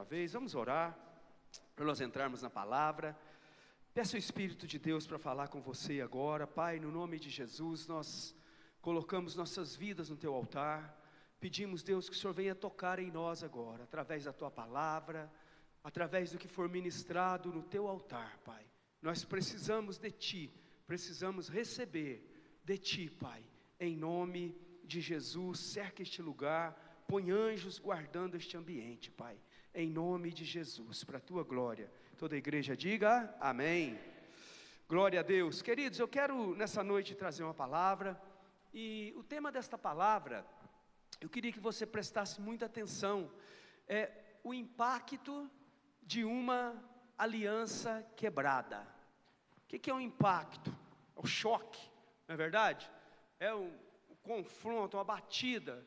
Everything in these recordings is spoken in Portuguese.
vez. Vamos orar, para nós entrarmos na palavra. Peço o Espírito de Deus para falar com você agora. Pai, no nome de Jesus, nós colocamos nossas vidas no Teu altar. Pedimos, Deus, que o Senhor venha tocar em nós agora, através da Tua palavra, através do que for ministrado no Teu altar, Pai. Nós precisamos de Ti, precisamos receber de Ti, Pai, em nome de Jesus. Cerca este lugar, põe anjos guardando este ambiente, Pai, em nome de Jesus, para a Tua glória. Toda a igreja diga amém. Glória a Deus. Queridos, eu quero nessa noite trazer uma palavra, e o tema desta palavra, eu queria que você prestasse muita atenção, é o impacto de uma aliança quebrada. O que é um impacto? É o choque, não é verdade? É um confronto, uma batida,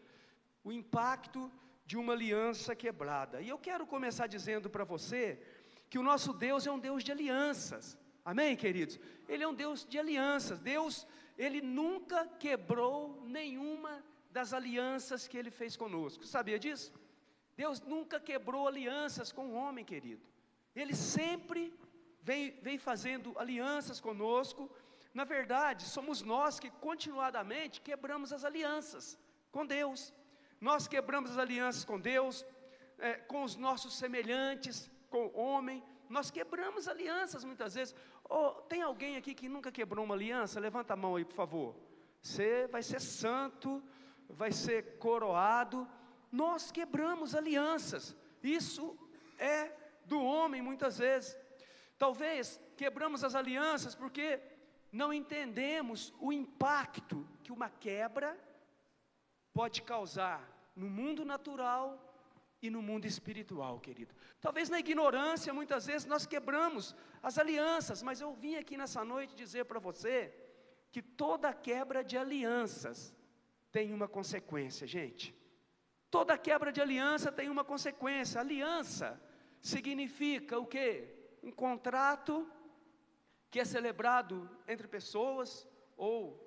o impacto de uma aliança quebrada. E eu quero começar dizendo para você que o nosso Deus é um Deus de alianças. Amém, queridos? Ele é um Deus de alianças. Deus, Ele nunca quebrou nenhuma das alianças que Ele fez conosco. Sabia disso? Deus nunca quebrou alianças com o homem, querido. Ele sempre vem fazendo alianças conosco. Na verdade, somos nós que continuadamente quebramos as alianças com Deus. Nós quebramos as alianças com Deus, com os nossos semelhantes, com o homem. Nós quebramos alianças muitas vezes. Tem alguém aqui que nunca quebrou uma aliança? Levanta a mão aí, por favor. Você vai ser santo, vai ser coroado. Nós quebramos alianças. Isso é do homem muitas vezes. Talvez quebramos as alianças porque não entendemos o impacto que uma quebra pode causar no mundo natural e no mundo espiritual, querido. Talvez na ignorância, muitas vezes nós quebramos as alianças, mas eu vim aqui nessa noite dizer para você que toda quebra de alianças tem uma consequência, gente. Toda quebra de aliança tem uma consequência. Aliança significa o quê? Um contrato que é celebrado entre pessoas, ou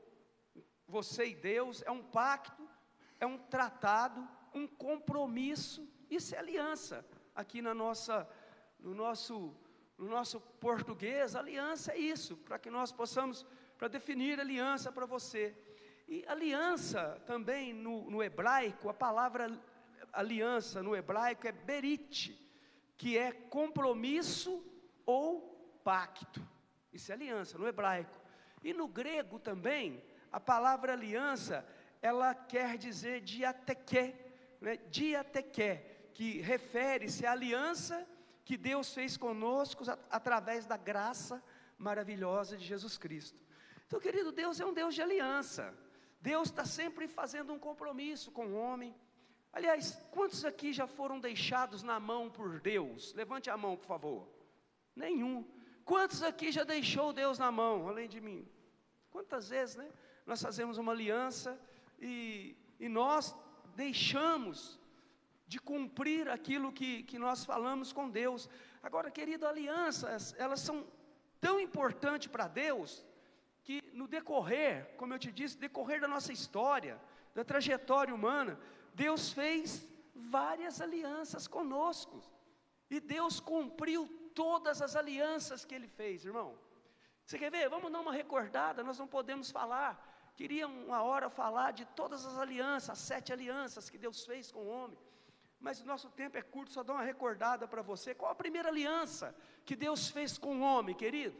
você e Deus, é um pacto, é um tratado, um compromisso. Isso é aliança. Aqui no nosso português, aliança é isso, para que nós possamos, para definir aliança para você. E aliança também no hebraico, a palavra aliança no hebraico é berit, que é compromisso ou pacto. Isso é aliança no hebraico. E no grego também, a palavra aliança, ela quer dizer diateké, né? Diateké, que refere-se à aliança que Deus fez conosco através da graça maravilhosa de Jesus Cristo. Então, querido, Deus é um Deus de aliança. Deus está sempre fazendo um compromisso com o homem. Aliás, quantos aqui já foram deixados na mão por Deus? Levante a mão, por favor. Nenhum. Quantos aqui já deixou Deus na mão, além de mim? Quantas vezes, né? Nós fazemos uma aliança e nós deixamos de cumprir aquilo que nós falamos com Deus. Agora, querido, alianças, elas são tão importantes para Deus, que no decorrer, como eu te disse, decorrer da nossa história, da trajetória humana, Deus fez várias alianças conosco, e Deus cumpriu todas as alianças que Ele fez, irmão. Você quer ver? Vamos dar uma recordada. Nós não podemos falar, queria uma hora falar de todas as alianças, as 7 alianças que Deus fez com o homem, mas o nosso tempo é curto, só dá uma recordada para você. Qual a primeira aliança que Deus fez com o homem, querido?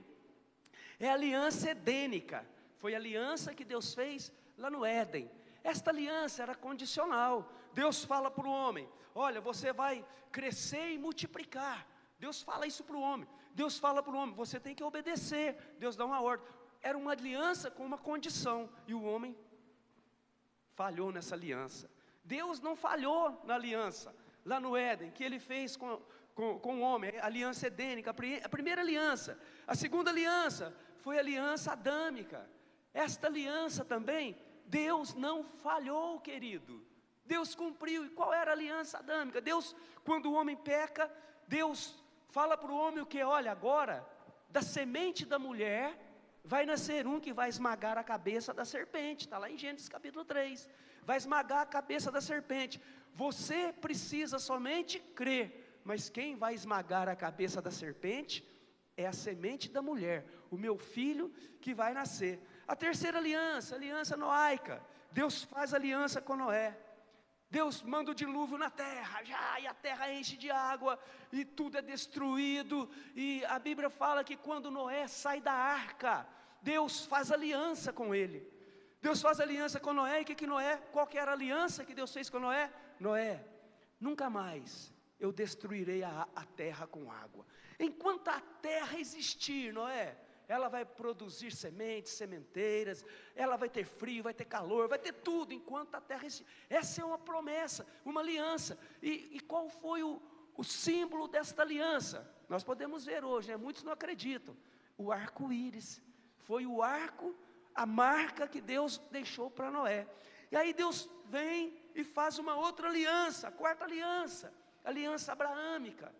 É a aliança edênica. Foi a aliança que Deus fez lá no Éden. Esta aliança era condicional. Deus fala para o homem: olha, você vai crescer e multiplicar. Deus fala isso para o homem. Deus fala para o homem: você tem que obedecer. Deus dá uma ordem. Era uma aliança com uma condição, e o homem falhou nessa aliança. Deus não falhou na aliança lá no Éden, que Ele fez com o homem, a aliança edênica, a primeira aliança. A segunda aliança foi a aliança adâmica. Esta aliança também, Deus não falhou, querido. Deus cumpriu. E qual era a aliança adâmica? Deus, quando o homem peca, Deus fala para o homem o que? Olha, agora, da semente da mulher vai nascer um que vai esmagar a cabeça da serpente. Está lá em Gênesis capítulo 3. Vai esmagar a cabeça da serpente. Você precisa somente crer. mas quem vai esmagar a cabeça da serpente é a semente da mulher, o meu filho que vai nascer. A terceira aliança, aliança noaica. Deus faz aliança com Noé. Deus manda o dilúvio na terra, e a terra enche de água, e tudo é destruído, e a Bíblia fala que quando Noé sai da arca, Deus faz aliança com ele. Deus faz aliança com Noé, e qual que era a aliança que Deus fez com Noé? Noé, nunca mais eu destruirei a terra com água. Enquanto a terra existir, Noé, ela vai produzir sementes, sementeiras, ela vai ter frio, vai ter calor, vai ter tudo, enquanto a terra existir. Essa é uma promessa, uma aliança. E qual foi o símbolo desta aliança? Nós podemos ver hoje, né? Muitos não acreditam. O arco-íris, foi o arco, a marca que Deus deixou para Noé. E aí Deus vem e faz uma outra aliança, a quarta aliança, aliança abraâmica.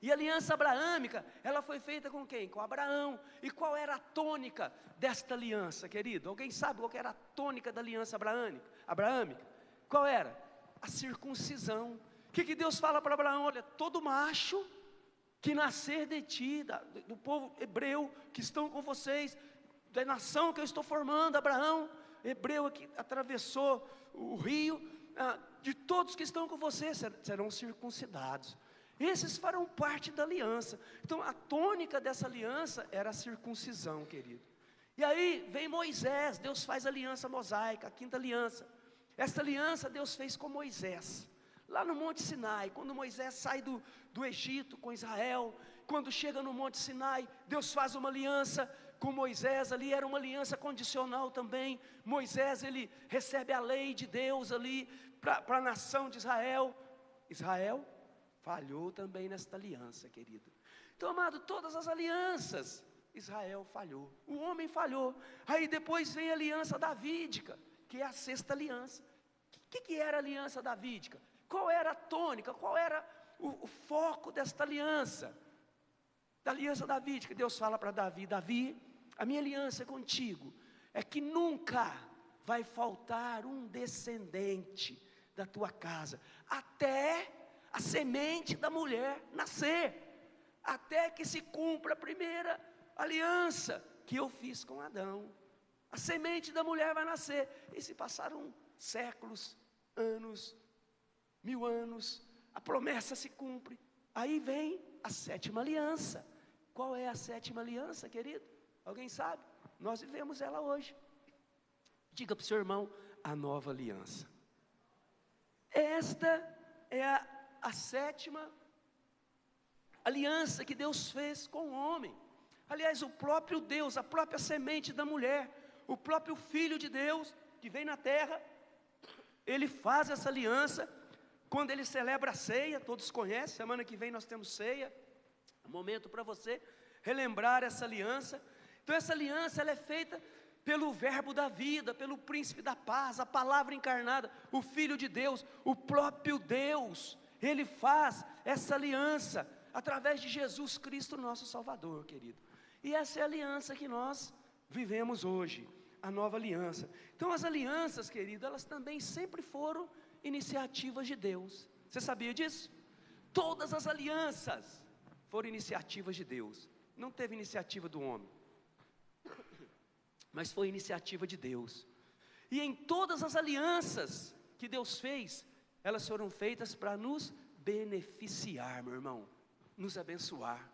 E a aliança abraâmica, ela foi feita com quem? Com Abraão. E qual era a tônica desta aliança, querido? Alguém sabe qual era a tônica da aliança abraâmica? Qual era? A circuncisão. O que Deus fala para Abraão? Olha, todo macho que nascer de ti, do povo hebreu que estão com vocês, da nação que eu estou formando, Abraão, hebreu que atravessou o rio, de todos que estão com vocês, serão circuncidados. Esses farão parte da aliança. Então a tônica dessa aliança era a circuncisão, querido. E aí vem Moisés, Deus faz a aliança mosaica, a quinta aliança. Esta aliança Deus fez com Moisés, lá no Monte Sinai, quando Moisés sai do Egito com Israel, quando chega no Monte Sinai, Deus faz uma aliança com Moisés, ali era uma aliança condicional também. Moisés, ele recebe a lei de Deus ali, para a nação de Israel. Israel falhou também nesta aliança, querido. Então, amado, todas as alianças, Israel falhou, o homem falhou. Aí depois vem a aliança davídica, que é a sexta aliança. O que era a aliança davídica? Qual era a tônica, qual era o foco desta aliança? Da aliança davídica, Deus fala para Davi: Davi, a minha aliança contigo é que nunca vai faltar um descendente da tua casa, até a semente da mulher nascer, até que se cumpra a primeira aliança que eu fiz com Adão. A semente da mulher vai nascer. E se passaram séculos, anos, 1000 anos, a promessa se cumpre. Aí vem a sétima aliança. Qual é a sétima aliança, querido? Alguém sabe? Nós vivemos ela hoje. Diga para o seu irmão: a nova aliança. Esta é a sétima aliança que Deus fez com o homem. Aliás, o próprio Deus, a própria semente da mulher, o próprio Filho de Deus que vem na terra, ele faz essa aliança. Quando ele celebra a ceia, todos conhecem, semana que vem nós temos ceia, um momento para você relembrar essa aliança. Então essa aliança, ela é feita pelo verbo da vida, pelo príncipe da paz, a palavra encarnada, o Filho de Deus, o próprio Deus. Ele faz essa aliança através de Jesus Cristo, nosso Salvador, querido. E essa é a aliança que nós vivemos hoje, a nova aliança. Então as alianças, querido, elas também sempre foram iniciativas de Deus. Você sabia disso? Todas as alianças foram iniciativas de Deus. Não teve iniciativa do homem, mas foi iniciativa de Deus. E em todas as alianças que Deus fez, elas foram feitas para nos beneficiar, meu irmão, nos abençoar,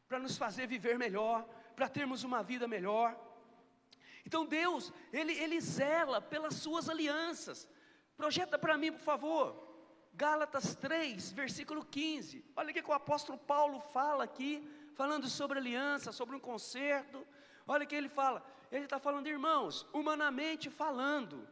para nos fazer viver melhor, para termos uma vida melhor. Então Deus, Ele zela pelas suas alianças. Projeta para mim, por favor, Gálatas 3, versículo 15. Olha o que o apóstolo Paulo fala aqui, falando sobre aliança, sobre um concerto. Olha o que ele fala. Ele está falando, irmãos, humanamente falando,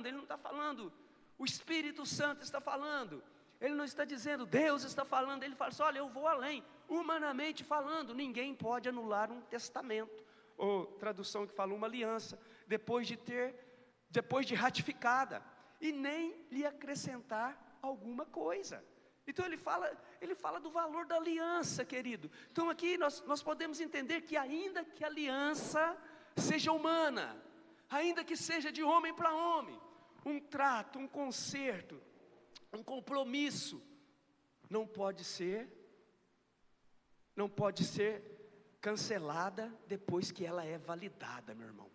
ele não está falando, o Espírito Santo está falando, ele não está dizendo, Deus está falando, ele fala assim, olha, eu vou além, humanamente falando, ninguém pode anular um testamento, ou tradução que fala uma aliança, depois de ratificada, e nem lhe acrescentar alguma coisa. Então ele fala do valor da aliança, querido. Então aqui nós podemos entender que ainda que a aliança seja humana, ainda que seja de homem para homem, um trato, um concerto, um compromisso, não pode ser cancelada depois que ela é validada, meu irmão.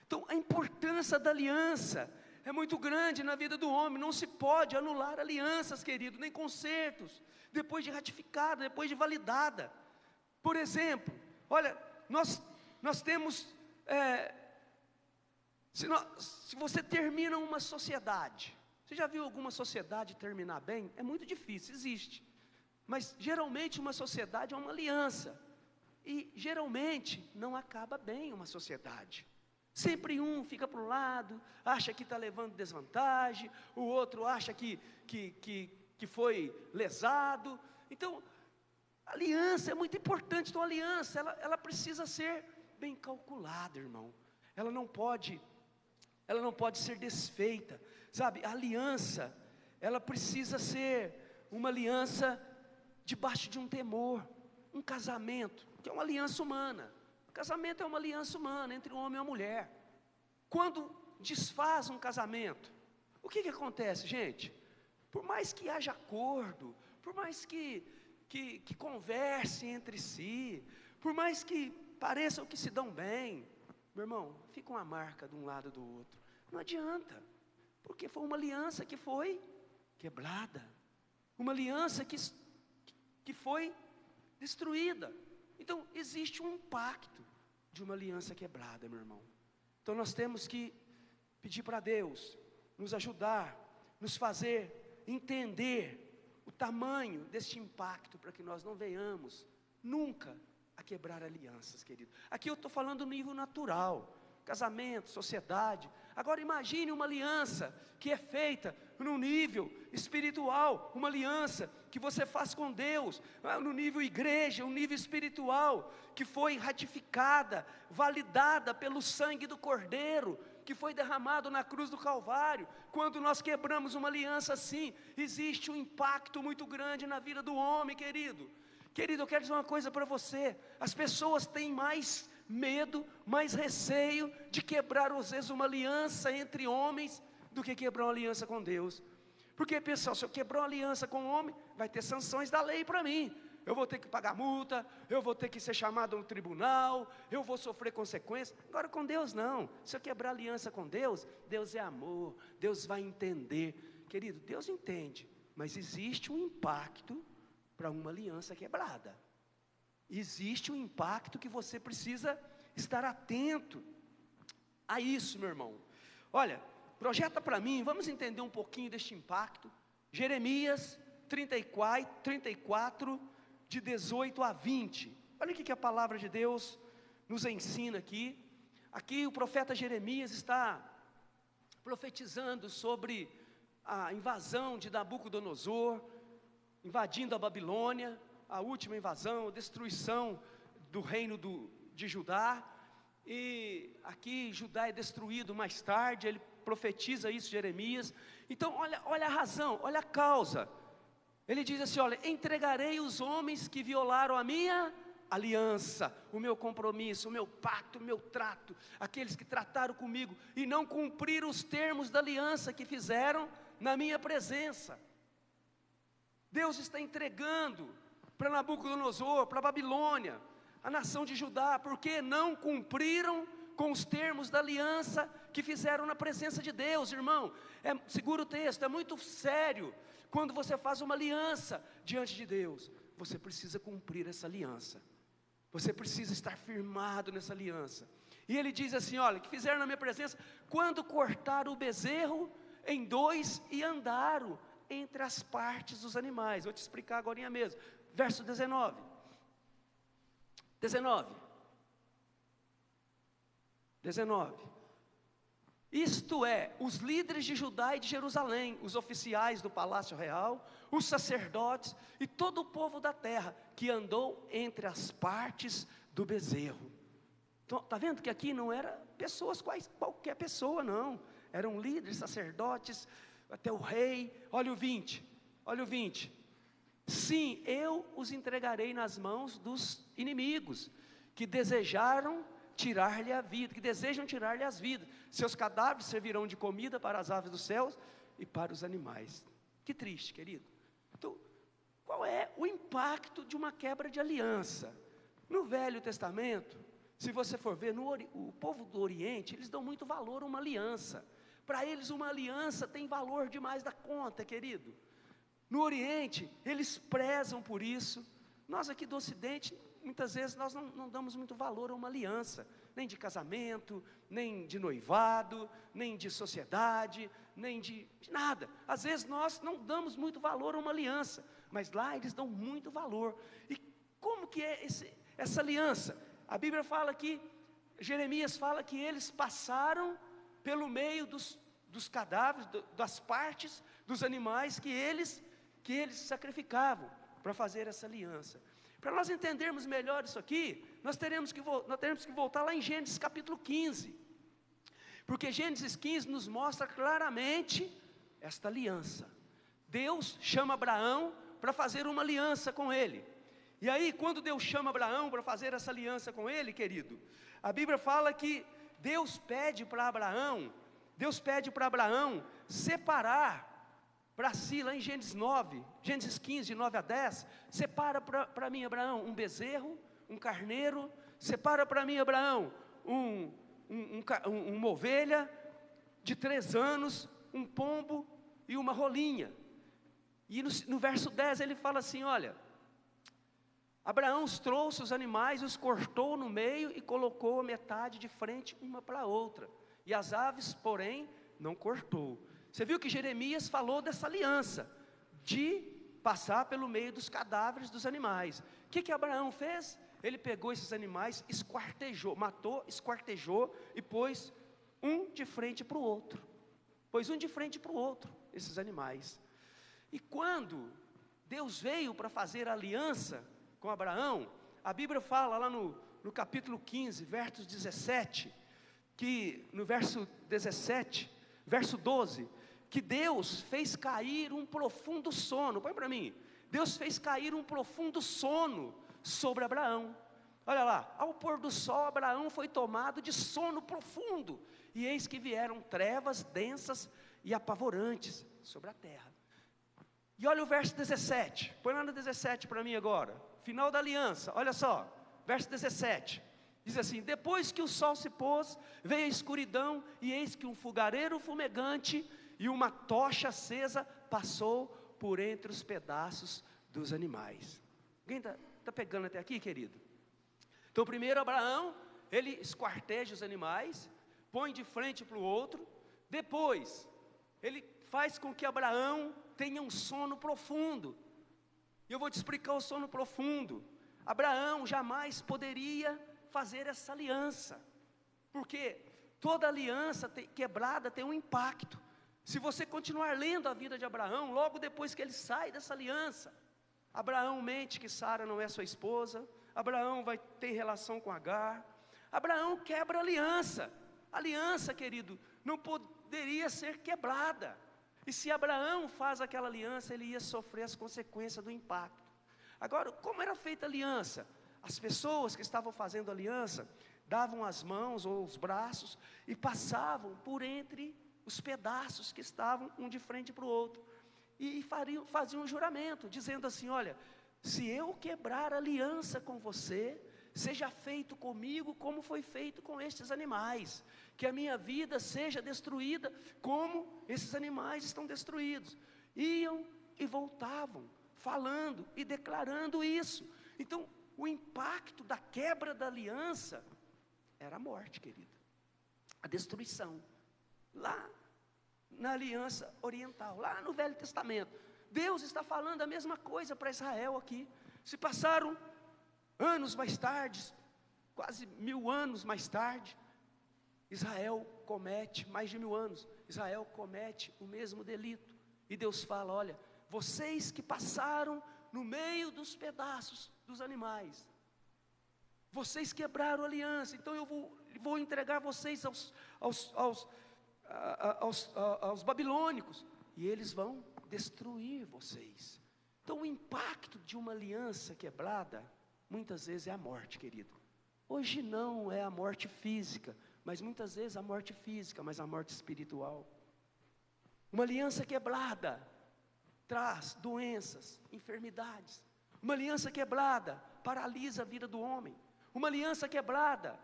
Então a importância da aliança é muito grande na vida do homem. Não se pode anular alianças, querido, nem concertos, depois de ratificada, depois de validada. Por exemplo, olha, nós temos, se você termina uma sociedade, você já viu alguma sociedade terminar bem? É muito difícil, existe, mas geralmente uma sociedade é uma aliança, e geralmente não acaba bem uma sociedade. Sempre um fica para um lado, acha que está levando desvantagem, o outro acha que foi lesado. Então, aliança é muito importante. Então, a aliança, ela precisa ser bem calculada, irmão. Ela não pode ser desfeita, sabe? A aliança, ela precisa ser uma aliança debaixo de um temor. Um casamento, que é uma aliança humana. Casamento é uma aliança humana entre um homem e uma mulher. Quando desfaz um casamento, o que acontece, gente? Por mais que haja acordo, por mais que conversem entre si, por mais que pareçam que se dão bem, meu irmão, fica uma marca de um lado do outro. Não adianta, porque foi uma aliança que foi quebrada, uma aliança que foi destruída. Então, existe um impacto de uma aliança quebrada, meu irmão. Então, nós temos que pedir para Deus nos ajudar, nos fazer entender o tamanho deste impacto, para que nós não venhamos nunca a quebrar alianças, querido. Aqui eu estou falando no nível natural, casamento, sociedade. Agora imagine uma aliança que é feita no nível espiritual, uma aliança que você faz com Deus, no nível igreja, um nível espiritual, que foi ratificada, validada pelo sangue do Cordeiro, que foi derramado na cruz do Calvário. Quando nós quebramos uma aliança assim, existe um impacto muito grande na vida do homem, querido. Querido, eu quero dizer uma coisa para você: as pessoas têm mais medo, mais receio de quebrar às vezes uma aliança entre homens, do que quebrar uma aliança com Deus. Porque, pessoal, se eu quebrar uma aliança com um homem, vai ter sanções da lei para mim. Eu vou ter que pagar multa, eu vou ter que ser chamado a um tribunal, eu vou sofrer consequências. Agora com Deus não. Se eu quebrar aliança com Deus, Deus é amor, Deus vai entender. Querido, Deus entende, mas existe um impacto para uma aliança quebrada. Existe um impacto que você precisa estar atento a isso, meu irmão. Olha, projeta para mim, vamos entender um pouquinho deste impacto. Jeremias 34, de 18 a 20. Olha o que a palavra de Deus nos ensina aqui. Aqui o profeta Jeremias está profetizando sobre a invasão de Nabucodonosor, invadindo a Babilônia, a última invasão, a destruição do reino de Judá. E aqui Judá é destruído mais tarde, ele profetiza isso, Jeremias. Então olha a razão, olha a causa. Ele diz assim: olha, entregarei os homens que violaram a minha aliança, o meu compromisso, o meu pacto, o meu trato, aqueles que trataram comigo e não cumpriram os termos da aliança que fizeram na minha presença. Deus está entregando para Nabucodonosor, para a Babilônia, a nação de Judá, porque não cumpriram com os termos da aliança que fizeram na presença de Deus. Irmão, segura o texto, é muito sério. Quando você faz uma aliança diante de Deus, você precisa cumprir essa aliança, você precisa estar firmado nessa aliança. E ele diz assim: olha, que fizeram na minha presença, quando cortaram o bezerro em dois e andaram entre as partes dos animais. Vou te explicar agora mesmo, verso 19. Isto é, os líderes de Judá e de Jerusalém, os oficiais do palácio real, os sacerdotes e todo o povo da terra, que andou entre as partes do bezerro. Então, está vendo que aqui não eram pessoas, qualquer pessoa não, eram líderes, sacerdotes, até o rei. Olha o 20, sim, eu os entregarei nas mãos dos inimigos, que desejam tirar-lhe as vidas. Seus cadáveres servirão de comida para as aves dos céus e para os animais Que triste, querido. Então, qual é o impacto de uma quebra de aliança? No Velho Testamento, se você for ver, o povo do Oriente, eles dão muito valor a uma aliança. Para eles uma aliança tem valor demais da conta, querido. No Oriente, eles prezam por isso. Nós aqui do Ocidente, muitas vezes nós não damos muito valor a uma aliança, nem de casamento, nem de noivado, nem de sociedade, nem de nada. Às vezes nós não damos muito valor a uma aliança, mas lá eles dão muito valor. E como que é essa aliança? A Bíblia fala que, Jeremias fala que eles passaram pelo meio dos cadáveres, das partes dos animais que eles sacrificavam para fazer essa aliança. Para nós entendermos melhor isso aqui, nós teremos que voltar lá em Gênesis capítulo 15, porque Gênesis 15 nos mostra claramente esta aliança. Deus chama Abraão para fazer uma aliança com ele. E aí, quando Deus chama Abraão para fazer essa aliança com ele, querido, a Bíblia fala que Deus pede para Abraão separar para si, lá em Gênesis 9, Gênesis 15, de 9 a 10, separa para mim, Abraão, um bezerro, um carneiro, separa para mim, Abraão, uma ovelha de 3 anos, um pombo e uma rolinha. E no verso 10 ele fala assim, olha, Abraão trouxe os animais, os cortou no meio e colocou a metade de frente uma para a outra, e as aves, porém, não cortou. Você viu que Jeremias falou dessa aliança, de passar pelo meio dos cadáveres dos animais. O que Abraão fez? Ele pegou esses animais, esquartejou, matou, esquartejou e pôs um de frente para o outro. Esses animais. E quando Deus veio para fazer a aliança com Abraão, a Bíblia fala lá no capítulo 15, verso 17, que no verso 17, verso 12, que Deus fez cair um profundo sono. Põe para mim. Deus fez cair um profundo sono sobre Abraão. Olha lá, ao pôr do sol, Abraão foi tomado de sono profundo, e eis que vieram trevas densas e apavorantes sobre a terra. E olha o verso 17, põe lá no 17 para mim agora, final da aliança, olha só, verso 17, diz assim, depois que o sol se pôs, veio a escuridão, e eis que um fogareiro fumegante e uma tocha acesa passou por entre os pedaços dos animais. Alguém está pegando até aqui, querido? Então primeiro Abraão, ele esquarteja os animais, põe de frente para o outro, depois ele faz com que Abraão tenha um sono profundo. E eu vou te explicar o sono profundo. Abraão jamais poderia fazer essa aliança, porque toda aliança quebrada tem um impacto. Se você continuar lendo a vida de Abraão, logo depois que ele sai dessa aliança, Abraão mente que Sara não é sua esposa, Abraão vai ter relação com Agar, Abraão quebra a aliança. Aliança, querido, não poderia ser quebrada. E se Abraão faz aquela aliança, ele ia sofrer as consequências do impacto. Agora, como era feita a aliança? As pessoas que estavam fazendo a aliança, davam as mãos ou os braços e passavam por entre os pedaços que estavam um de frente para o outro, e faziam um juramento, dizendo assim, olha, se eu quebrar aliança com você, seja feito comigo como foi feito com estes animais, que a minha vida seja destruída como esses animais estão destruídos. Iam e voltavam, falando e declarando isso. Então, o impacto da quebra da aliança era a morte, querido, a destruição. Lá na aliança oriental, lá no Velho Testamento, Deus está falando a mesma coisa para Israel aqui. Se passaram anos mais tarde, quase 1000 anos mais tarde, Israel comete, mais de 1000 anos, Israel comete o mesmo delito, e Deus fala, olha, vocês que passaram no meio dos pedaços dos animais, vocês quebraram a aliança, então eu vou entregar vocês aos babilônicos, e eles vão destruir vocês. Então o impacto de uma aliança quebrada, muitas vezes é a morte, querido. Hoje não é a morte física, mas muitas vezes a morte física, mas a morte espiritual. Uma aliança quebrada traz doenças, enfermidades. Uma aliança quebrada paralisa a vida do homem. Uma aliança quebrada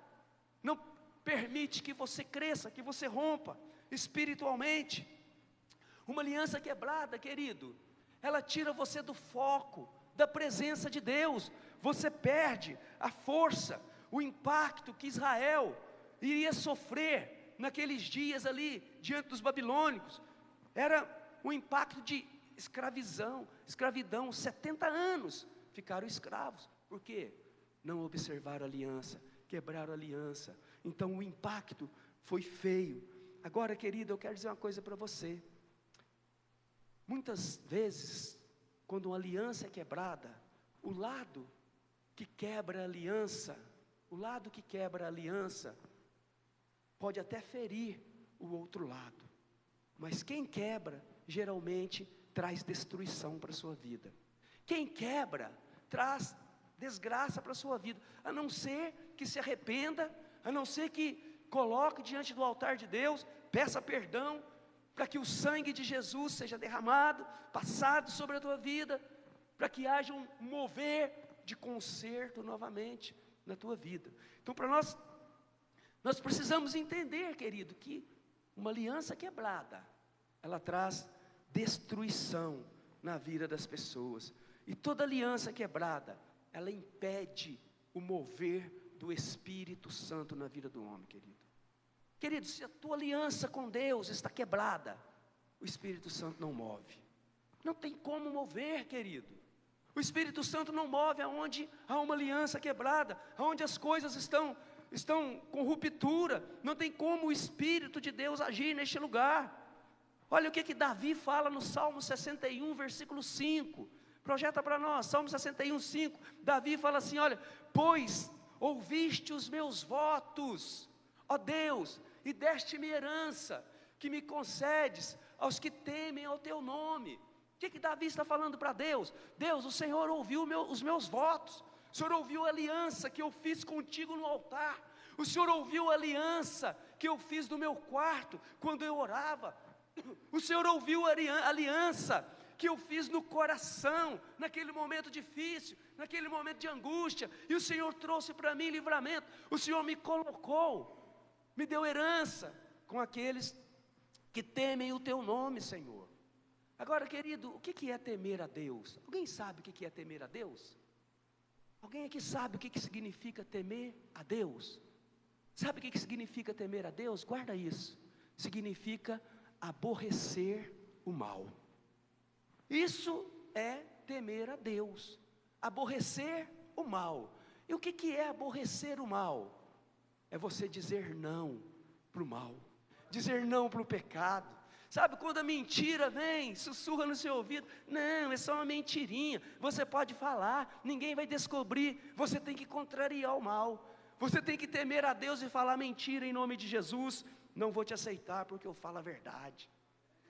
não permite que você cresça, que você rompa espiritualmente. Uma aliança quebrada, querido, ela tira você do foco, da presença de Deus. Você perde a força, o impacto que Israel iria sofrer naqueles dias ali, diante dos babilônicos. Era um impacto de escravidão, 70 anos ficaram escravos. Por quê? Não observaram a aliança, quebraram a aliança. Então o impacto foi feio. Agora, querido, eu quero dizer uma coisa para você. Muitas vezes, quando uma aliança é quebrada, o lado que quebra a aliança, pode até ferir o outro lado. Mas quem quebra, geralmente, traz destruição para a sua vida. Quem quebra, traz desgraça para a sua vida, a não ser que se arrependa, a não ser que coloque diante do altar de Deus, peça perdão, para que o sangue de Jesus seja derramado, passado sobre a tua vida, para que haja um mover de conserto novamente na tua vida. Então, para nós precisamos entender, querido, que uma aliança quebrada, ela traz destruição na vida das pessoas. E toda aliança quebrada, ela impede o mover do Espírito Santo na vida do homem, querido. Querido, se a tua aliança com Deus está quebrada, o Espírito Santo não move. Não tem como mover, querido. O Espírito Santo não move aonde há uma aliança quebrada, aonde as coisas estão com ruptura. Não tem como o Espírito de Deus agir neste lugar. Olha o que Davi fala no Salmo 61, versículo 5. Projeta para nós, Salmo 61, 5. Davi fala assim, olha: pois ouviste os meus votos, ó Deus, e deste-me herança, que me concedes aos que temem ao teu nome. O que Davi está falando para Deus? Deus, o Senhor ouviu os meus votos, o Senhor ouviu a aliança que eu fiz contigo no altar, o Senhor ouviu a aliança que eu fiz no meu quarto, quando eu orava, o Senhor ouviu a aliança que eu fiz no coração, naquele momento difícil, naquele momento de angústia, e o Senhor trouxe para mim livramento, o Senhor me colocou, me deu herança com aqueles que temem o teu nome, Senhor. Agora, querido, o que é temer a Deus? Alguém sabe o que é temer a Deus? Alguém aqui sabe o que significa temer a Deus? Sabe o que significa temer a Deus? Guarda isso. Significa aborrecer o mal. Isso é temer a Deus. Aborrecer o mal. E o que é aborrecer o mal? É você dizer não para o mal, dizer não para o pecado. Sabe quando a mentira vem, sussurra no seu ouvido? Não, é só uma mentirinha, você pode falar, ninguém vai descobrir. Você tem que contrariar o mal, você tem que temer a Deus e falar mentira em nome de Jesus. Não vou te aceitar porque eu falo a verdade.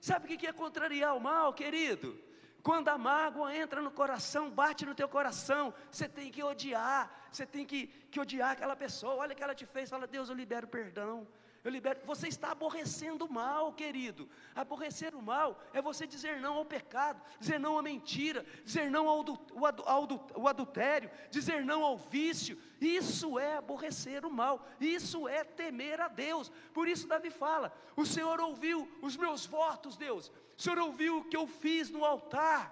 Sabe o que é contrariar o mal, querido? Quando a mágoa entra no coração, bate no teu coração, você tem que odiar, você tem que odiar aquela pessoa. Olha o que ela te fez, fala: Deus, eu libero perdão, eu libero. Você está aborrecendo o mal, querido. Aborrecer o mal é você dizer não ao pecado, dizer não à mentira, dizer não ao adultério, dizer não ao vício. Isso é aborrecer o mal, isso é temer a Deus. Por isso Davi fala: o Senhor ouviu os meus votos, Deus, o Senhor ouviu o que eu fiz no altar,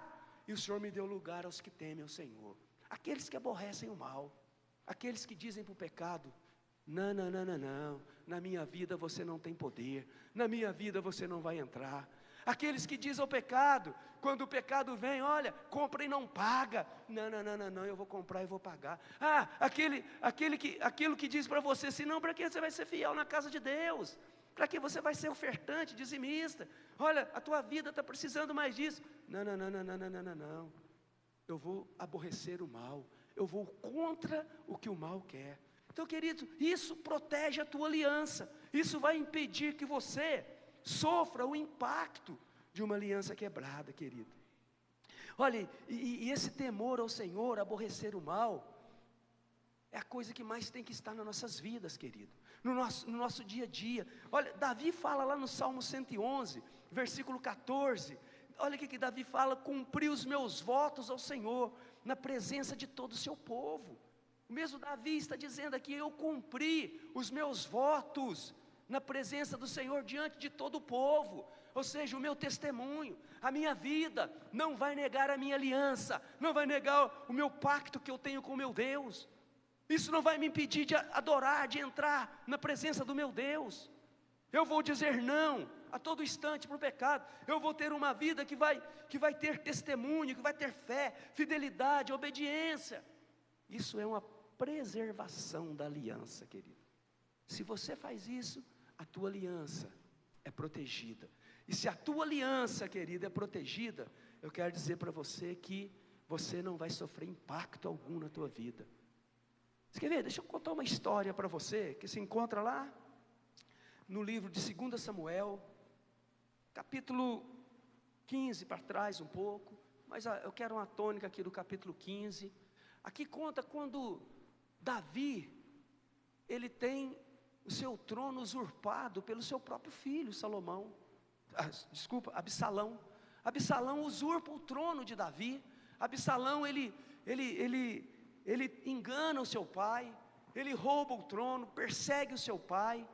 e o Senhor me deu lugar aos que temem o Senhor. Aqueles que aborrecem o mal, aqueles que dizem para o pecado: não, na minha vida você não tem poder, na minha vida você não vai entrar. Aqueles que dizem ao pecado, quando o pecado vem: olha, compra e não paga. Não, eu vou comprar e vou pagar. Aquilo que diz para você: senão para que você vai ser fiel na casa de Deus? Para que você vai ser ofertante, dizimista? Olha, a tua vida está precisando mais disso. Não. Eu vou aborrecer o mal, eu vou contra o que o mal quer. Então, querido, isso protege a tua aliança. Isso vai impedir que você sofra o impacto de uma aliança quebrada, querido. Olha, e esse temor ao Senhor, aborrecer o mal, é a coisa que mais tem que estar nas nossas vidas, querido. No nosso dia a dia. Olha, Davi fala lá no Salmo 111, versículo 14, olha o que Davi fala: cumpri os meus votos ao Senhor, na presença de todo o seu povo. O mesmo Davi está dizendo aqui: eu cumpri os meus votos na presença do Senhor, diante de todo o povo. Ou seja, o meu testemunho, a minha vida, não vai negar a minha aliança, não vai negar o meu pacto que eu tenho com o meu Deus. Isso não vai me impedir de adorar, de entrar na presença do meu Deus. Eu vou dizer não a todo instante para o pecado. Eu vou ter uma vida que vai ter testemunho, que vai ter fé, fidelidade, obediência. Isso é uma preservação da aliança, querido. Se você faz isso, a tua aliança é protegida. E se a tua aliança, querida, é protegida, eu quero dizer para você que você não vai sofrer impacto algum na tua vida. Você quer ver? Deixa eu contar uma história para você, que se encontra lá no livro de 2 Samuel, capítulo 15 para trás um pouco, mas eu quero uma tônica aqui do capítulo 15. Aqui conta quando Davi, ele tem o seu trono usurpado pelo seu próprio filho, Absalão. Absalão usurpa o trono de Davi. Absalão, ele engana o seu pai, ele rouba o trono, persegue o seu pai.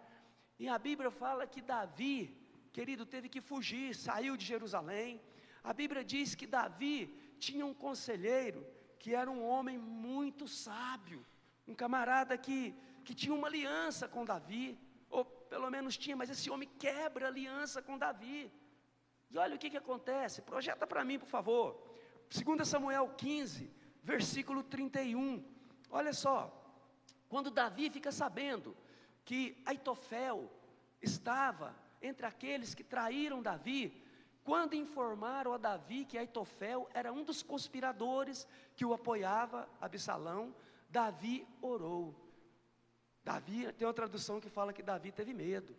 E a Bíblia fala que Davi, querido, teve que fugir, saiu de Jerusalém. A Bíblia diz que Davi tinha um conselheiro, que era um homem muito sábio, um camarada que tinha uma aliança com Davi, ou pelo menos tinha, mas esse homem quebra a aliança com Davi. E olha o que acontece, projeta para mim por favor, 2 Samuel 15, versículo 31, olha só, quando Davi fica sabendo que Aitofel estava entre aqueles que traíram Davi, quando informaram a Davi que Aitofel era um dos conspiradores que o apoiava, Absalão, Davi orou. Davi, tem uma tradução que fala que Davi teve medo,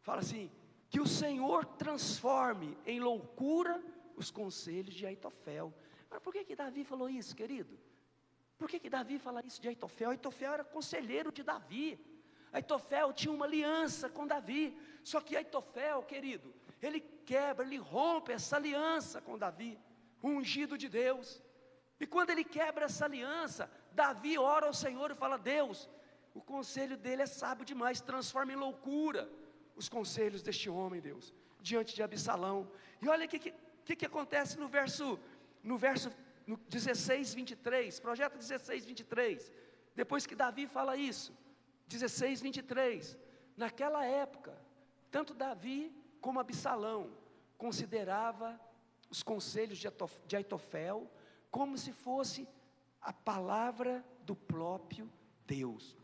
fala assim: que o Senhor transforme em loucura os conselhos de Aitofel. Mas por que Davi falou isso, querido? Por que Davi fala isso de Aitofel? Aitofel era conselheiro de Davi. Aitofel tinha uma aliança com Davi. Só que Aitofel, querido, ele quebra, ele rompe essa aliança com Davi, o ungido de Deus. E quando ele quebra essa aliança, Davi ora ao Senhor e fala: Deus, o conselho dele é sábio demais, transforma em loucura os conselhos deste homem, Deus, diante de Absalão. E olha o que acontece no verso 16, 23, projeto 16, 23, depois que Davi fala isso, 16, 23, naquela época, tanto Davi como Absalão considerava os conselhos de Aitofel como se fosse a palavra do próprio Deus.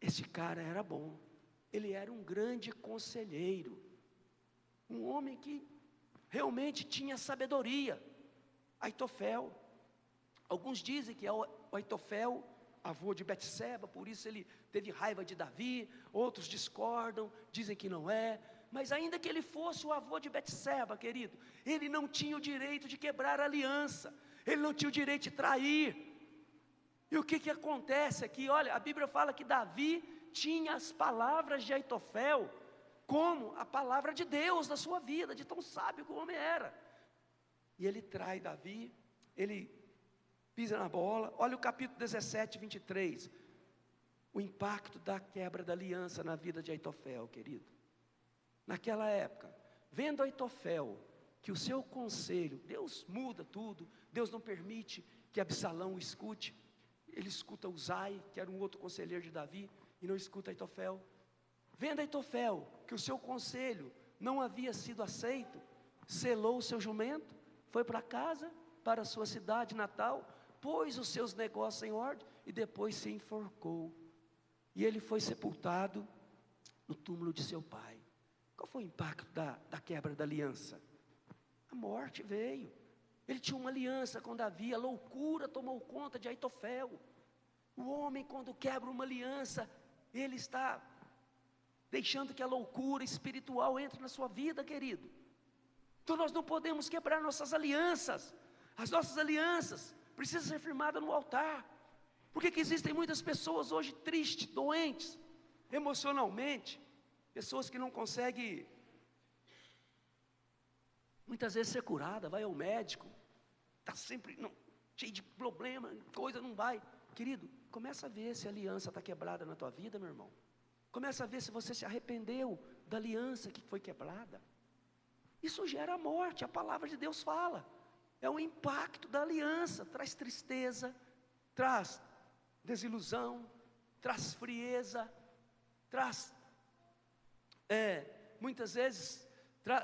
Esse cara era bom, ele era um grande conselheiro, um homem que realmente tinha sabedoria. Aitofel, alguns dizem que é o Aitofel, avô de Betseba, por isso ele teve raiva de Davi, outros discordam, dizem que não é, mas ainda que ele fosse o avô de Betseba, querido, ele não tinha o direito de quebrar a aliança, ele não tinha o direito de trair. E o que acontece aqui? Olha, a Bíblia fala que Davi tinha as palavras de Aitofel como a palavra de Deus na sua vida, de tão sábio que o homem era. E ele trai Davi, ele pisa na bola. Olha o capítulo 17, 23, o impacto da quebra da aliança na vida de Aitofel, querido. Naquela época, vendo Aitofel que o seu conselho, Deus muda tudo, Deus não permite que Absalão escute, ele escuta Uzai, que era um outro conselheiro de Davi, e não escuta Aitofel. Vendo Aitofel que o seu conselho não havia sido aceito, selou o seu jumento, foi para casa, para a sua cidade natal, pôs os seus negócios em ordem e depois se enforcou. E ele foi sepultado no túmulo de seu pai. Qual foi o impacto da quebra da aliança? A morte veio. Ele tinha uma aliança com Davi, a loucura tomou conta de Aitofel. O homem, quando quebra uma aliança, ele está deixando que a loucura espiritual entre na sua vida, querido. Então nós não podemos quebrar nossas alianças. As nossas alianças precisam ser firmadas no altar. Por que existem muitas pessoas hoje tristes, doentes, emocionalmente? Pessoas que não conseguem Muitas vezes ser curada, vai ao médico, está sempre cheio de problema, coisa não vai. Querido, começa a ver se a aliança está quebrada na tua vida, meu irmão. Começa a ver se você se arrependeu da aliança que foi quebrada. Isso gera morte, a palavra de Deus fala. É um impacto da aliança, traz tristeza, traz desilusão, traz frieza, traz, muitas vezes,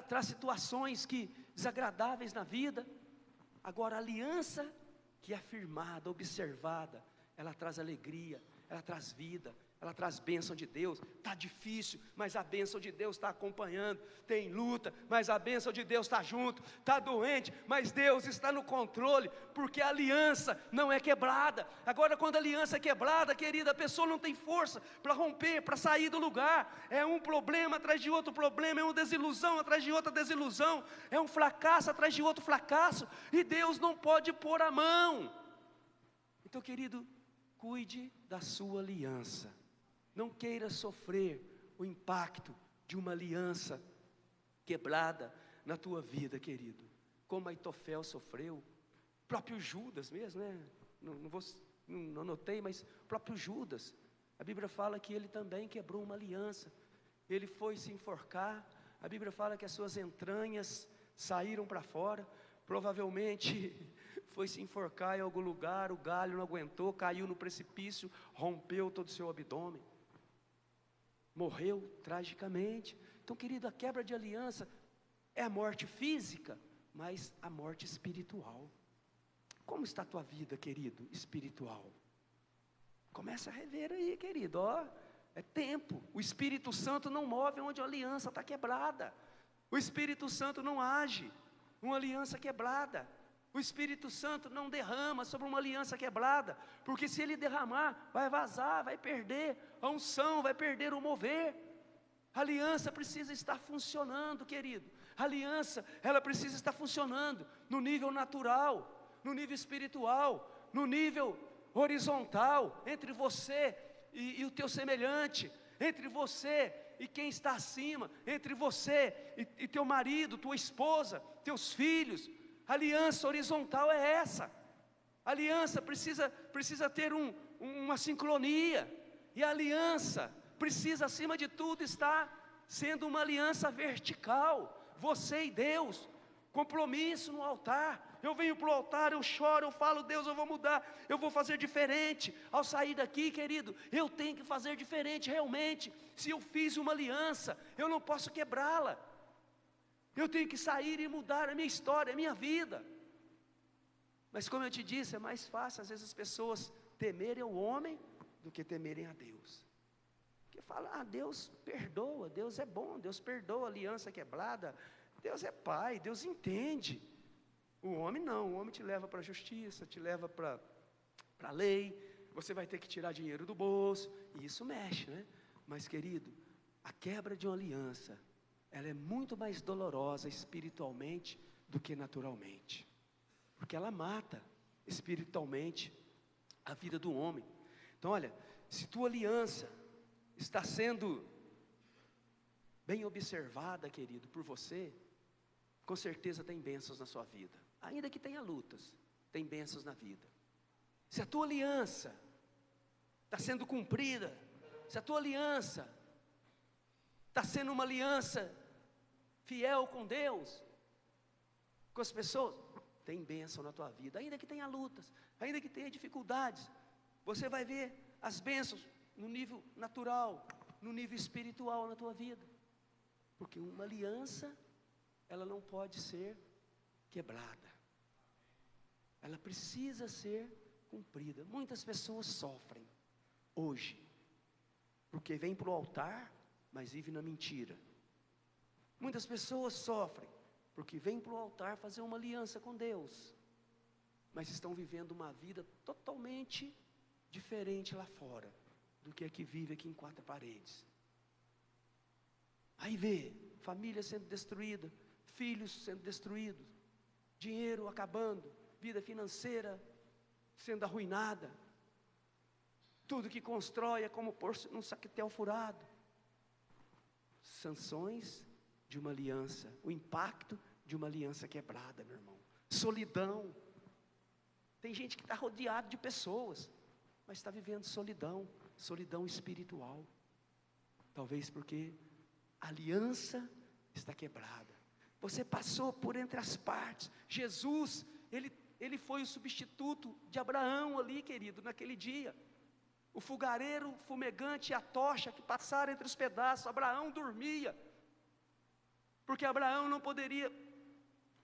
traz situações desagradáveis na vida. Agora, a aliança que é firmada, observada, ela traz alegria, ela traz vida, ela traz bênção de Deus. Está difícil, mas a bênção de Deus está acompanhando. Tem luta, mas a bênção de Deus está junto. Está doente, mas Deus está no controle, porque a aliança não é quebrada. Agora, quando a aliança é quebrada, querida, a pessoa não tem força para romper, para sair do lugar. É um problema atrás de outro problema, é uma desilusão atrás de outra desilusão, é um fracasso atrás de outro fracasso, e Deus não pode pôr a mão. Então, querido, cuide da sua aliança. Não queira sofrer o impacto de uma aliança quebrada na tua vida, querido. Como Aitofel sofreu, próprio Judas mesmo, né? Não anotei, mas o próprio Judas. A Bíblia fala que ele também quebrou uma aliança. Ele foi se enforcar. A Bíblia fala que as suas entranhas saíram para fora. Provavelmente foi se enforcar em algum lugar, o galho não aguentou, caiu no precipício, rompeu todo o seu abdômen. Morreu tragicamente. Então, querido, a quebra de aliança é a morte física, mas a morte espiritual. Como está a tua vida, querido, espiritual? Começa a rever aí, querido, é tempo. O Espírito Santo não move onde a aliança está quebrada. O Espírito Santo não age uma aliança quebrada. O Espírito Santo não derrama sobre uma aliança quebrada, porque se ele derramar, vai vazar, vai perder a unção, vai perder o mover. A aliança precisa estar funcionando, querido. A aliança, ela precisa estar funcionando no nível natural, no nível espiritual, no nível horizontal, entre você e o teu semelhante, entre você e quem está acima, entre você e teu marido, tua esposa, teus filhos. A aliança horizontal é essa. A aliança precisa ter uma sincronia. E a aliança precisa, acima de tudo, estar sendo uma aliança vertical. Você e Deus, compromisso no altar. Eu venho para o altar, eu choro, eu falo: Deus, eu vou mudar, eu vou fazer diferente. Ao sair daqui, querido, eu tenho que fazer diferente realmente. Se eu fiz uma aliança, eu não posso quebrá-la. Eu tenho que sair e mudar a minha história, a minha vida. Mas como eu te disse, é mais fácil às vezes as pessoas temerem o homem do que temerem a Deus. Porque fala: Deus perdoa, Deus é bom, Deus perdoa a aliança quebrada, Deus é pai, Deus entende. O homem não, o homem te leva para a justiça, te leva para a lei, você vai ter que tirar dinheiro do bolso, e isso mexe, né? Mas, querido, a quebra de uma aliança, ela é muito mais dolorosa espiritualmente do que naturalmente, porque ela mata espiritualmente a vida do homem. Então, olha, se tua aliança está sendo bem observada, querido, por você, com certeza tem bênçãos na sua vida. Ainda que tenha lutas, tem bênçãos na vida. Se a tua aliança está sendo cumprida, se a tua aliança está sendo uma aliança fiel com Deus, com as pessoas, tem bênção na tua vida. Ainda que tenha lutas, ainda que tenha dificuldades, você vai ver as bênçãos no nível natural, no nível espiritual na tua vida. Porque uma aliança, ela não pode ser quebrada, ela precisa ser cumprida. Muitas pessoas sofrem hoje, porque vêm para o altar, mas vivem na mentira. Muitas pessoas sofrem, porque vêm para o altar fazer uma aliança com Deus, mas estão vivendo uma vida totalmente diferente lá fora, do que a que vive aqui em quatro paredes. Aí vê, família sendo destruída, filhos sendo destruídos, dinheiro acabando, vida financeira sendo arruinada, tudo que constrói é como pôr num saquetel furado. Sanções de uma aliança, o impacto de uma aliança quebrada, meu irmão. Solidão. Tem gente que está rodeado de pessoas, mas está vivendo solidão, solidão espiritual. Talvez porque a aliança está quebrada. Você passou por entre as partes. Jesus, ele foi o substituto de Abraão ali, querido, naquele dia. O fogareiro fumegante e a tocha que passaram entre os pedaços. Abraão dormia, porque Abraão não poderia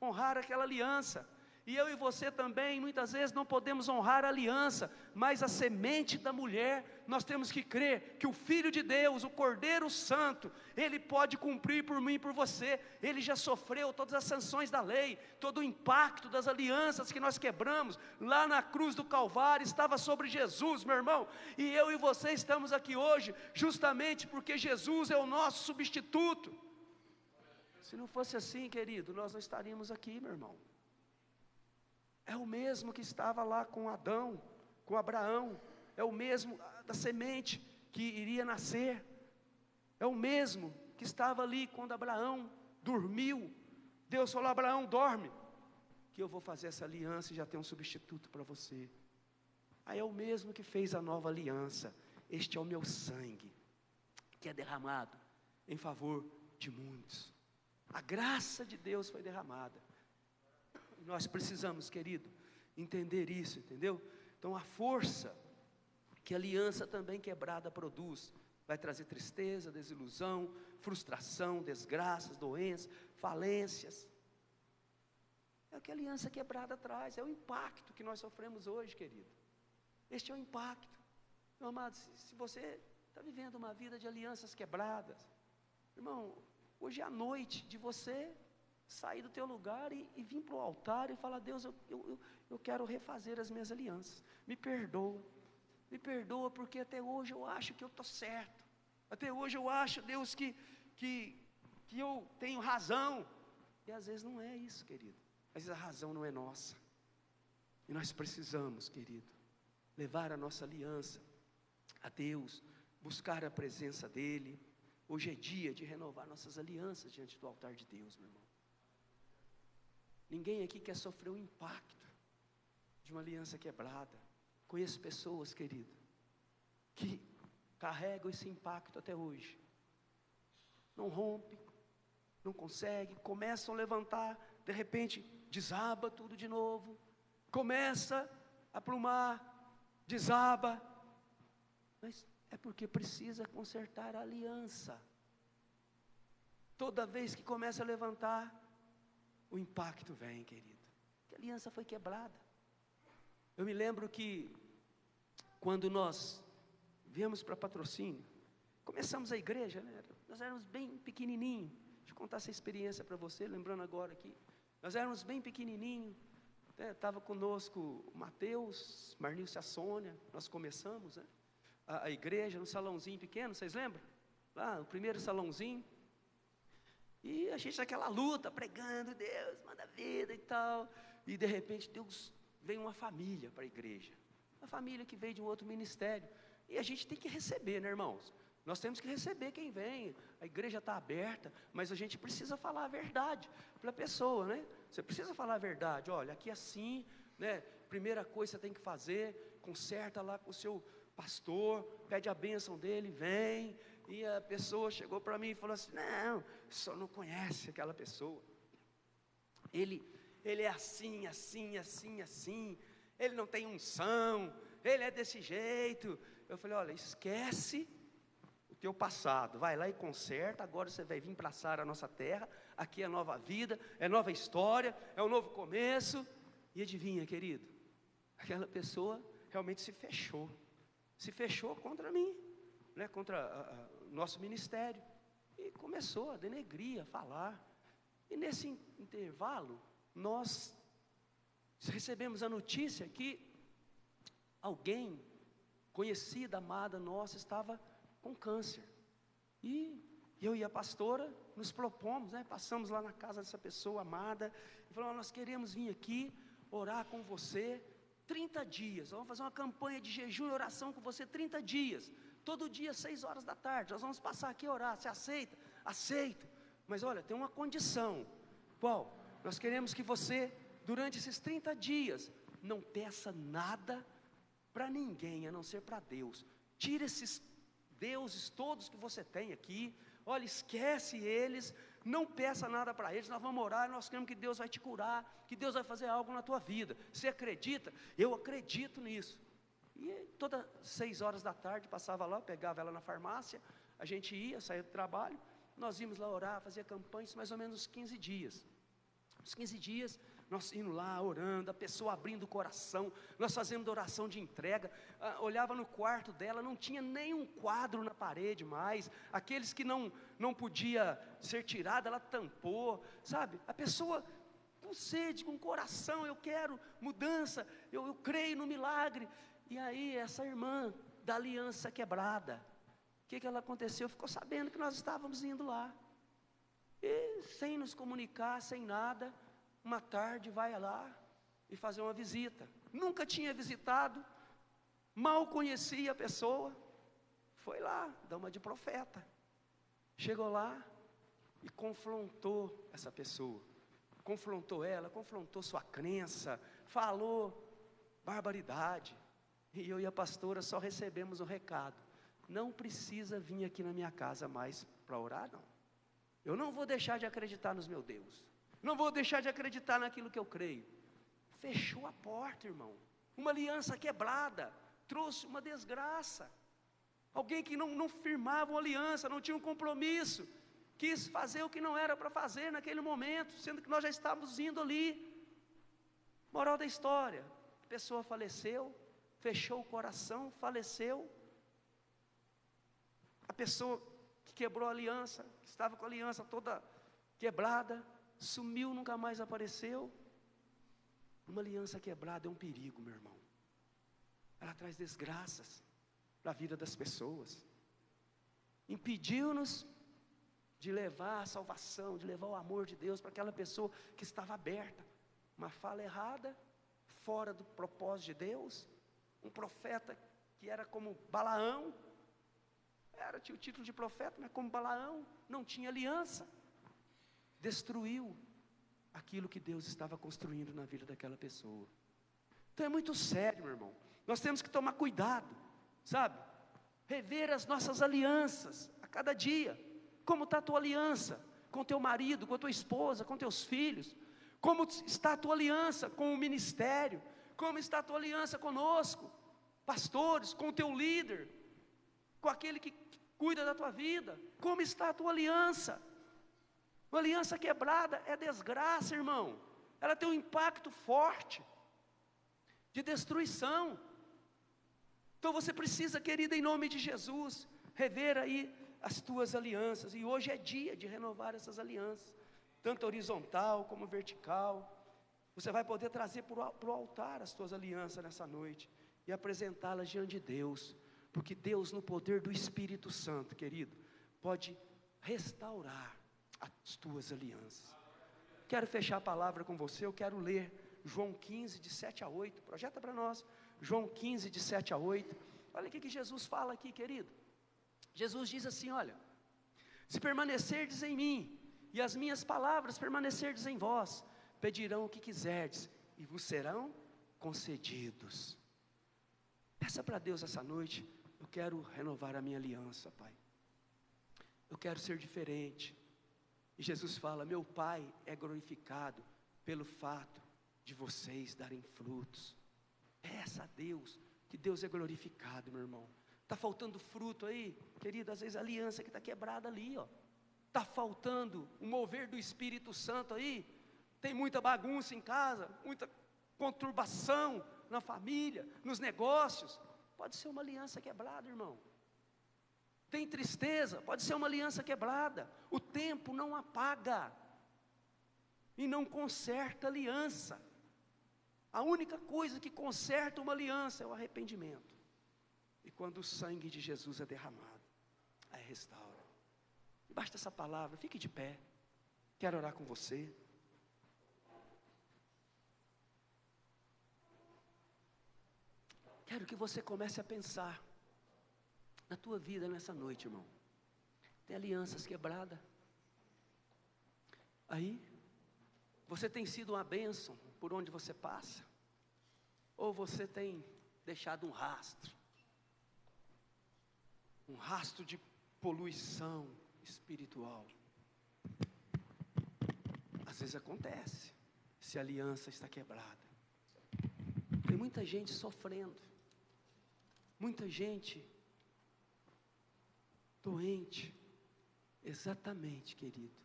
honrar aquela aliança. E eu e você também, muitas vezes não podemos honrar a aliança, mas a semente da mulher, nós temos que crer que o Filho de Deus, o Cordeiro Santo, Ele pode cumprir por mim e por você. Ele já sofreu todas as sanções da lei, todo o impacto das alianças que nós quebramos, lá na cruz do Calvário, estava sobre Jesus, meu irmão. E eu e você estamos aqui hoje, justamente porque Jesus é o nosso substituto. Se não fosse assim, querido, nós não estaríamos aqui, meu irmão. É o mesmo que estava lá com Adão, com Abraão, é o mesmo da semente que iria nascer, é o mesmo que estava ali quando Abraão dormiu. Deus falou: Abraão, dorme, que eu vou fazer essa aliança e já tem um substituto para você. Aí é o mesmo que fez a nova aliança. Este é o meu sangue, que é derramado em favor de muitos. A graça de Deus foi derramada. Nós precisamos, querido, entender isso, entendeu? Então a força que a aliança também quebrada produz, vai trazer tristeza, desilusão, frustração, desgraças, doenças, falências. É o que a aliança quebrada traz, é o impacto que nós sofremos hoje, querido. Este é o impacto. Meu amado, se você está vivendo uma vida de alianças quebradas, irmão, hoje é a noite de você sair do teu lugar e vir para o altar e falar: Deus, eu quero refazer as minhas alianças, me perdoa porque até hoje eu acho que eu estou certo, até hoje eu acho, Deus, que eu tenho razão, e às vezes não é isso, querido, às vezes a razão não é nossa, e nós precisamos, querido, levar a nossa aliança a Deus, buscar a presença dEle. Hoje é dia de renovar nossas alianças diante do altar de Deus, meu irmão. Ninguém aqui quer sofrer o impacto de uma aliança quebrada. Conheço pessoas, querido, que carregam esse impacto até hoje. Não rompe, não consegue, começam a levantar, de repente desaba tudo de novo, começa a plumar, desaba, mas é porque precisa consertar a aliança. Toda vez que começa a levantar, o impacto vem, querido, que a aliança foi quebrada. Eu me lembro que quando nós viemos para Patrocínio, começamos a igreja, né? Nós éramos bem pequenininho. Deixa eu contar essa experiência para você, lembrando agora aqui. Nós éramos bem pequenininho, né? Estava conosco o Mateus, Marnilce, a Sônia. Nós começamos, né, a igreja no salãozinho pequeno, vocês lembram? Lá, o primeiro salãozinho. E a gente naquela luta, pregando: Deus, manda vida e tal. E de repente Deus veio uma família para a igreja. Uma família que veio de um outro ministério. E a gente tem que receber, né, irmãos? Nós temos que receber quem vem. A igreja está aberta, mas a gente precisa falar a verdade para a pessoa, né? Você precisa falar a verdade. Olha, aqui assim, né? Primeira coisa que você tem que fazer, conserta lá com o seu pastor, pede a bênção dele, vem. E a pessoa chegou para mim e falou assim: não, só não conhece aquela pessoa. Ele é assim, assim, assim, assim. Ele não tem unção, ele é desse jeito. Eu falei: olha, esquece o teu passado, vai lá e conserta. Agora você vai vir para a nossa terra. Aqui é nova vida, é nova história, é um novo começo. E adivinha, querido, aquela pessoa realmente se fechou contra mim, né, contra o nosso ministério, e começou a denegrir, a falar. E nesse intervalo, nós recebemos a notícia que alguém conhecida, amada nossa, estava com câncer. E eu e a pastora nos propomos, né, passamos lá na casa dessa pessoa amada, e falamos: nós queremos vir aqui orar com você 30 dias, vamos fazer uma campanha de jejum e oração com você 30 dias, todo dia 6 horas da tarde, nós vamos passar aqui a orar. Você aceita? Aceito, mas olha, tem uma condição. Qual? Nós queremos que você, durante esses 30 dias, não peça nada para ninguém, a não ser para Deus. Tira esses deuses todos que você tem aqui, olha, esquece eles, não peça nada para eles, nós vamos orar, nós queremos que Deus vai te curar, que Deus vai fazer algo na tua vida. Você acredita? Eu acredito nisso. E todas 6 horas da tarde, passava lá, pegava ela na farmácia, a gente ia, saía do trabalho, nós íamos lá orar, fazia campanhas, mais ou menos 15 dias. Uns 15 dias, nós indo lá, orando, a pessoa abrindo o coração, nós fazendo oração de entrega, olhava no quarto dela, não tinha nenhum quadro na parede mais, aqueles que não podia ser tirado, ela tampou, sabe? A pessoa com sede, com coração, eu quero mudança, eu creio no milagre. E aí essa irmã da aliança quebrada, o que ela aconteceu? Ficou sabendo que nós estávamos indo lá, e sem nos comunicar, sem nada, uma tarde vai lá e fazer uma visita. Nunca tinha visitado, mal conhecia a pessoa, foi lá, dar uma de profeta. Chegou lá e confrontou essa pessoa, confrontou ela, confrontou sua crença, falou barbaridade. E eu e a pastora só recebemos o recado: não precisa vir aqui na minha casa mais para orar, não. Eu não vou deixar de acreditar nos meus Deus, não vou deixar de acreditar naquilo que eu creio. Fechou a porta, irmão. Uma aliança quebrada trouxe uma desgraça. Alguém que não firmava uma aliança, não tinha um compromisso, quis fazer o que não era para fazer naquele momento, sendo que nós já estávamos indo ali. Moral da história: a pessoa faleceu, fechou o coração, faleceu. A pessoa que quebrou a aliança, que estava com a aliança toda quebrada, sumiu, nunca mais apareceu. Uma aliança quebrada é um perigo, meu irmão. Ela traz desgraças para a vida das pessoas. Impediu-nos de levar a salvação, de levar o amor de Deus para aquela pessoa que estava aberta. Uma fala errada, fora do propósito de Deus. Um profeta que era como Balaão, tinha o título de profeta, mas como Balaão, não tinha aliança, destruiu aquilo que Deus estava construindo na vida daquela pessoa. Então é muito sério, meu irmão. Nós temos que tomar cuidado, sabe? Rever as nossas alianças a cada dia. Como está a tua aliança com teu marido, com a tua esposa, com teus filhos? Como está a tua aliança com o ministério? Como está a tua aliança conosco, pastores, com o teu líder, com aquele que cuida da tua vida? Como está a tua aliança? Uma aliança quebrada é desgraça, irmão. Ela tem um impacto forte de destruição. Então você precisa, querida, em nome de Jesus, rever aí as tuas alianças. E hoje é dia de renovar essas alianças, tanto horizontal como vertical. Você vai poder trazer para o altar as tuas alianças nessa noite e apresentá-las diante de Deus, porque Deus, no poder do Espírito Santo, querido, pode restaurar as tuas alianças. Quero fechar a palavra com você. Eu quero ler João 15, de 7 a 8, projeta para nós, João 15, de 7 a 8, olha o que Jesus fala aqui, querido. Jesus diz assim, olha: se permanecerdes em mim, e as minhas palavras permanecerdes em vós, pedirão o que quiserdes, e vos serão concedidos. Peça para Deus essa noite: eu quero renovar a minha aliança, Pai, eu quero ser diferente. E Jesus fala: meu Pai é glorificado pelo fato de vocês darem frutos. Peça a Deus, que Deus é glorificado, meu irmão. Está faltando fruto aí, querido, às vezes a aliança que está quebrada ali, ó. Está faltando o mover do Espírito Santo aí. Tem muita bagunça em casa, muita conturbação na família, nos negócios. Pode ser uma aliança quebrada, irmão. Tem tristeza, pode ser uma aliança quebrada. O tempo não apaga e não conserta aliança. A única coisa que conserta uma aliança é o arrependimento. E quando o sangue de Jesus é derramado, aí restaura. Basta essa palavra, fique de pé. Quero orar com você. Quero que você comece a pensar na tua vida nessa noite, irmão. Tem alianças quebradas aí? Você tem sido uma bênção por onde você passa? Ou você tem deixado um rastro de poluição espiritual? Às vezes acontece, se a aliança está quebrada. Tem muita gente sofrendo, muita gente doente, exatamente, querido,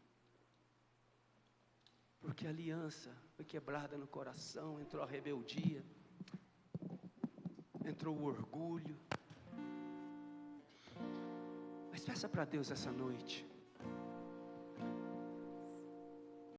porque a aliança foi quebrada no coração, entrou a rebeldia, entrou o orgulho. Mas peça para Deus essa noite,